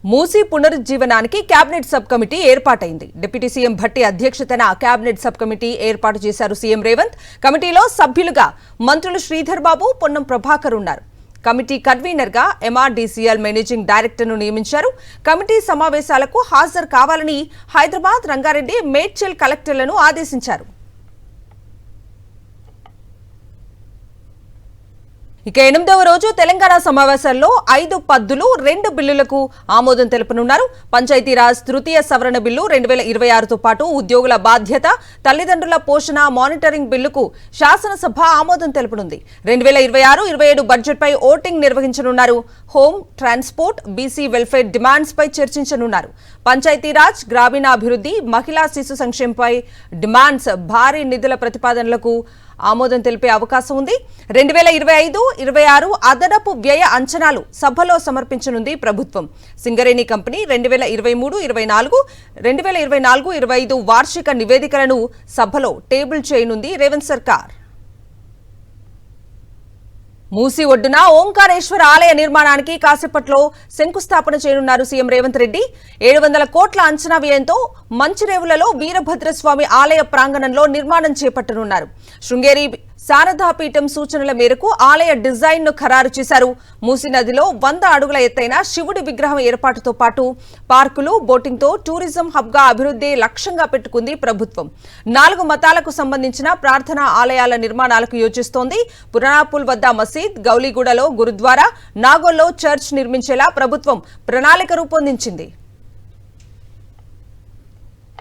మూసీ పునరుజ్జీవనానికి cabinet sub committee ఏర్పాటైంది. Deputy CM Bhatti అధ్యక్షతన కేబినెట్ సబ్ కమిటీ ఏర్పాటు చేశారు సీఎం రేవంత్. కమిటీలో సభ్యులుగా మంత్రులు శ్రీధర్ బాబు, పొన్నం ప్రభాకర్ ఉన్నారు. కమిటీ కన్వీనర్ గా ఎంఆర్డీసీఎల్ మేనేజింగ్ డైరెక్టర్ ను నియమించారు. కమిటీ సమావేశాలకు హాజరు కావాలని హైదరాబాద్, రంగారెడ్డి, మేడ్చల్ కలెక్టర్లను ఆదేశించారు. ఇక 8వ రోజు తెలంగాణ సమావేశాల్లో 5 పద్దులు, 2 బిల్లులకు ఆమోదం తెలుపనున్నారు. పంచాయతీరాజ్ తృతీయ సవరణ బిల్లు 2026తో పాటు ఉద్యోగుల బాధ్యత, తల్లిదండ్రుల పోషణ మానిటరింగ్ బిల్లుకు శాసనసభ ఆమోదం తెలుపనుంది. 2026-27 బడ్జెట్పై ఓటింగ్ నిర్వహించనున్నారు. Home, transport, BC welfare demands పై చర్చించనున్నారు. పంచాయతీరాజ్, గ్రామీణాభివృద్ధి, మహిళా శిశు సంక్షేమంపై డిమాండ్స్, భారీ నిధుల ప్రతిపాదనలకు ఆమోదం తెలిపే అవకాశం ఉంది. 2025-26 అదనపు వ్యయ అంచనాలు సభలో సమర్పించనుంది ప్రభుత్వం. సింగరేణి కంపెనీ 2023-24, 2024-25 వార్షిక నివేదికలను సభలో టేబుల్ చేయనుంది రేవంత్ సర్కార్. మూసీ ఒడ్డున ఓంకారేశ్వర ఆలయ నిర్మాణానికి కాసేపట్లో శంకుస్థాపన చేయనున్నారు సీఎం రేవంత్ రెడ్డి. 700 కోట్ల అంచనా వ్యయంతో మంచిరేవులలో వీరభద్రస్వామి ఆలయ ప్రాంగణంలో నిర్మాణం చేపట్టనున్నారు. శృంగేరి శారదాపీఠం సూచనల మేరకు ఆలయ డిజైన్ ను ఖరారు చేశారు. మూసీ నదిలో 100 అడుగుల ఎత్తైన శివుడి విగ్రహం ఏర్పాటుతో పాటు పార్కులు, బోటింగ్ తో టూరిజం హబ్ గా అభివృద్ధి లక్ష్యంగా పెట్టుకుంది ప్రభుత్వం. 4 మతాలకు సంబంధించిన ప్రార్థనా ఆలయాల నిర్మాణాలకు యోచిస్తోంది. పురాణాపూల్ వద్ద మసీద్, గౌలీగూడలో గురుద్వారా, నాగోల్లో చర్చ్ నిర్మించేలా ప్రభుత్వం ప్రణాళిక రూపొందించింది.